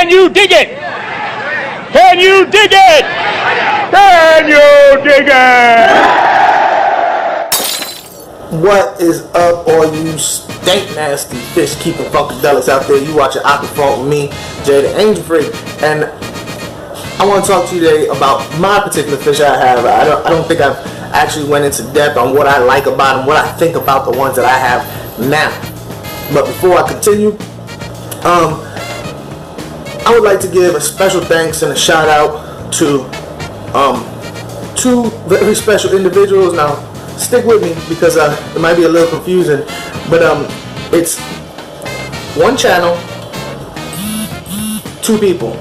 Can you dig it? Can you dig it? Can you dig it? What is up, all you stank nasty fish keeping funkadelics out there? You watching Aquafunk with me, Jay the Angelfish, and I want to talk to you today about my particular fish I have. I don't think I've actually went into depth on what I like about them, what I think about the ones that I have now. But before I continue, I would like to give a special thanks and a shout out to two very special individuals. Now, stick with me because it might be a little confusing, but it's one channel, two people,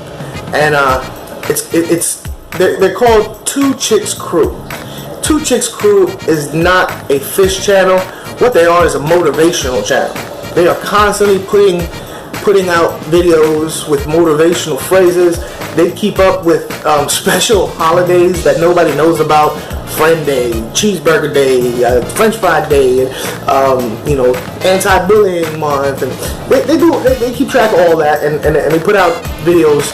and they're called Two Chicks Crew. Two Chicks Crew is not a fish channel. What they are is a motivational channel. They are constantly putting out videos with motivational phrases. They keep up with special holidays that nobody knows about. Friend Day, Cheeseburger Day, French Fry Day, Anti-Bullying Month, and they keep track of all that, and they put out videos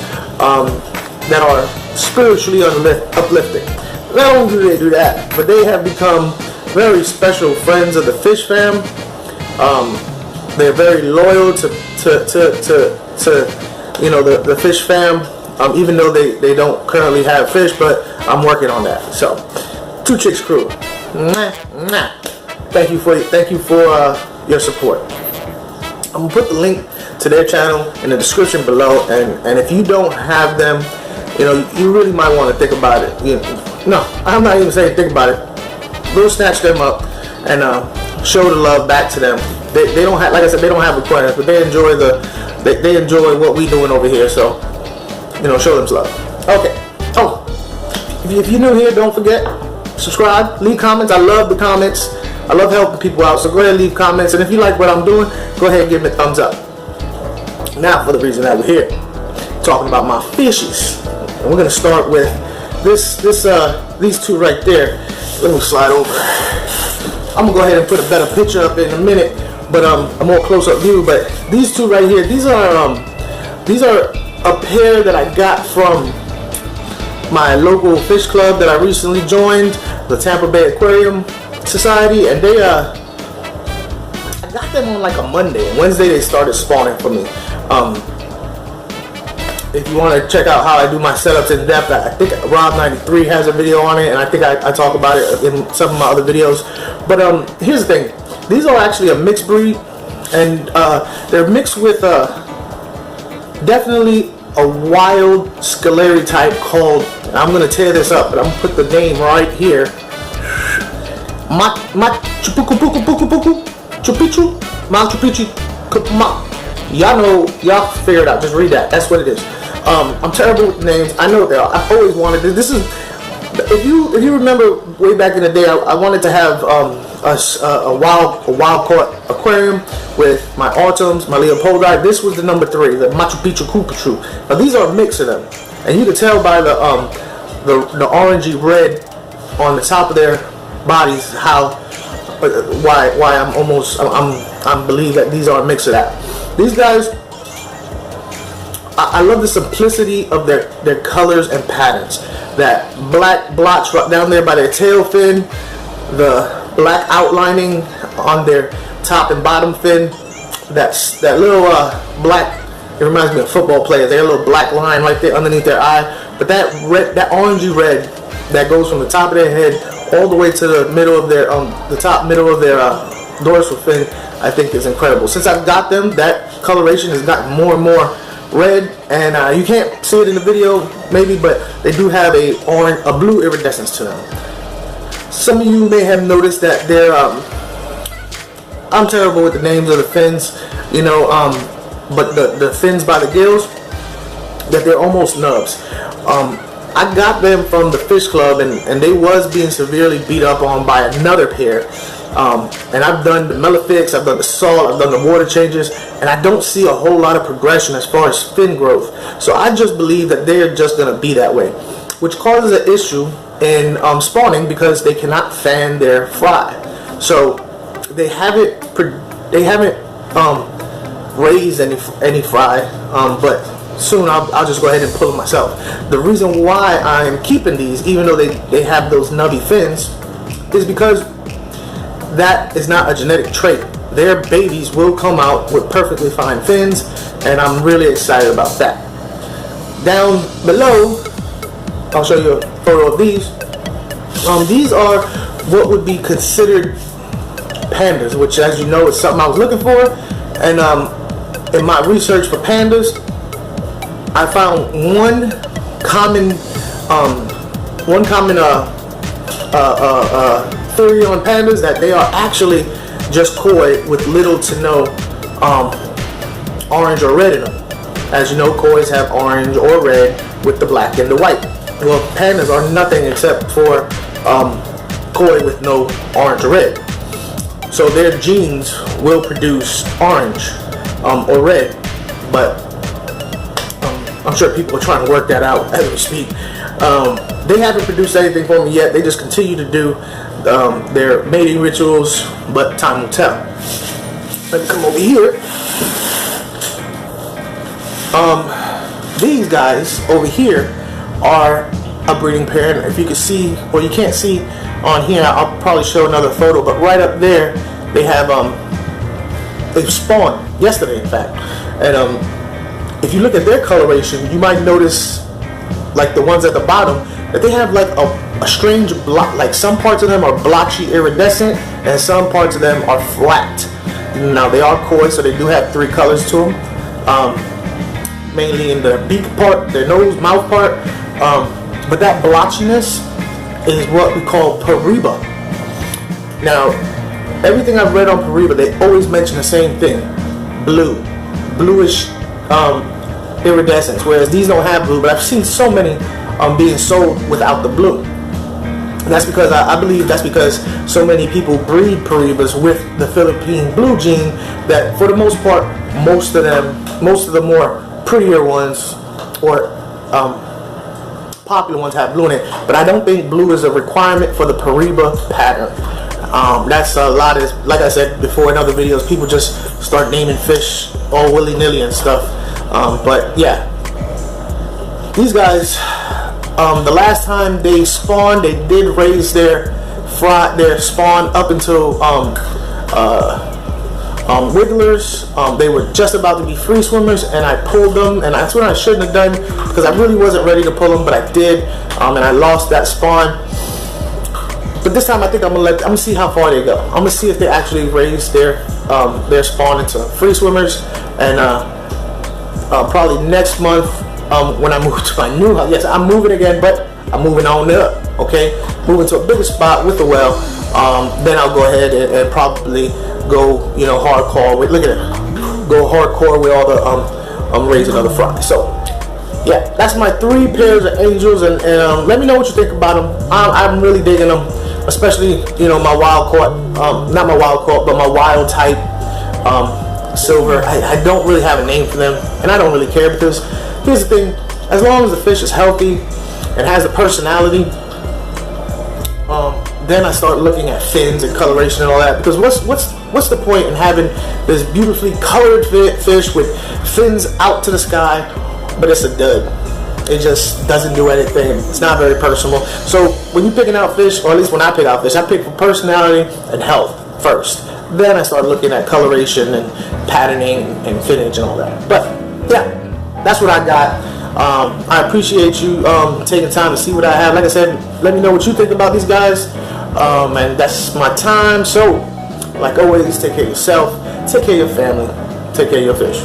that are spiritually uplifting. Not only do they do that, but they have become very special friends of the fish fam. They're very loyal to the fish fam, even though they don't currently have fish, but I'm working on that. So, Two Chicks Crew, thank you for your support. I'm gonna put the link to their channel in the description below, and if you don't have them, you really might want to think about it. No, I'm not even saying think about it. Go snatch them up and show the love back to them. They don't have, like I said, they don't have requirements, but they enjoy they enjoy what we doing over here. So, show them love. Okay. Oh, if you're new here, don't forget, subscribe, leave comments. I love the comments. I love helping people out. So go ahead and leave comments. And if you like what I'm doing, go ahead and give me a thumbs up. Now for the reason that we're here, talking about my fishies. And we're gonna start with these two right there. Let me slide over. I'm gonna go ahead and put a better picture up in a minute, but a more close-up view. But these two right here, these are a pair that I got from my local fish club that I recently joined, the Tampa Bay Aquarium Society, and I got them on like a Monday. Wednesday they started spawning for me. If you want to check out how I do my setups in depth, I think Rob93 has a video on it, and I think I talk about it in some of my other videos. But here's the thing. These are actually a mixed breed, and they're mixed with definitely a wild scalary type called, and I'm going to tear this up, but I'm going to put the name right here. Machu Picchu. Y'all figure it out. Just read that. That's what it is. I'm terrible with names. I know what they are. I've always wanted this. This is, if you remember way back in the day, I wanted to have a wild caught aquarium with my autumns, my Leopoldi. This was the number 3, the Machu Picchu. Now these are a mix of them, and you can tell by the orangey red on the top of their bodies why I'm believe that these are a mix of that. These guys, I love the simplicity of their colors and patterns. That black blotch right down there by their tail fin, the black outlining on their top and bottom fin, that little black, it reminds me of football players. They have a little black line right there underneath their eye. But that orangey red that goes from the top of their head all the way to the middle of their middle of their dorsal fin, I think is incredible. Since I've got them, that coloration has gotten more and more red, and you can't see it in the video maybe, but they do have a blue iridescence to them. Some of you may have noticed that they're I'm terrible with the names of the fins, but the fins by the gills, that they're almost nubs. I got them from the fish club, and they was being severely beat up on by another pair. And I've done the Melifix, I've done the salt, I've done the water changes, and I don't see a whole lot of progression as far as fin growth. So I just believe that they're just going to be that way, which causes an issue in spawning because they cannot fan their fry. So they haven't raised any fry, but soon I'll just go ahead and pull them myself. The reason why I'm keeping these, even though they have those nubby fins, is because that is not a genetic trait. Their babies will come out with perfectly fine fins, and I'm really excited about that. Down below, I'll show you a photo of these. These are what would be considered pandas, which, as you know, is something I was looking for. And in my research for pandas, I found one common theory on pandas, that they are actually just koi with little to no orange or red in them. As you know, kois have orange or red with the black and the white. Well, pandas are nothing except for koi with no orange or red. So their genes will produce orange or red, but I'm sure people are trying to work that out as we speak. They haven't produced anything for me yet. They just continue to do their mating rituals, but time will tell. Let me come over here. These guys over here are a breeding pair. And if you can see, or you can't see on here, I'll probably show another photo, but right up there they have they've spawned yesterday, in fact. And if you look at their coloration, you might notice, like the ones at the bottom, that they have like a strange block. Like some parts of them are blotchy iridescent, and some parts of them are flat. Now they are koi, so they do have 3 colors to them. Mainly in their beak part, their nose, mouth part. But that blotchiness is what we call pariba. Now, everything I've read on pariba, they always mention the same thing: bluish iridescence. Whereas these don't have blue, but I've seen so many being sold without the blue. And that's because I believe that's because so many people breed paribas with the Philippine blue gene that, for the most part, most of the more prettier ones or popular ones have blue in it. But I don't think blue is a requirement for the pariba pattern. That's a lot of, like I said before in other videos, people just start naming fish all willy-nilly and stuff. But yeah, these guys, the last time they spawned, they did raise their spawn up until wigglers. They were just about to be free swimmers, and I pulled them, and that's what I shouldn't have done, because I really wasn't ready to pull them, but I did, and I lost that spawn. But this time I think I'm gonna see how far they go. I'm gonna see if they actually raise their spawn into free swimmers, and probably next month, when I move to my new house. Yes, I'm moving again, but I'm moving on up. Okay, moving to a bigger spot with a well. Then I'll go ahead and probably go, hardcore with. Look at it, go hardcore with all the raising of the fry. So yeah, that's my 3 pairs of angels, and let me know what you think about them. I'm really digging them, especially my wild caught, not my wild caught, but my wild type silver. I don't really have a name for them, and I don't really care, because here's the thing: as long as the fish is healthy and has a personality, then I start looking at fins and coloration and all that. Because what's the point in having this beautifully colored fish with fins out to the sky, but it's a dud? It just doesn't do anything. It's not very personal. So when you're picking out fish, or at least when I pick out fish, I pick for personality and health first. Then I start looking at coloration and patterning and finnage and all that. But yeah, that's what I got. I appreciate you taking time to see what I have. Like I said, let me know what you think about these guys. And that's my time. So, like always, take care of yourself, take care of your family, take care of your fish.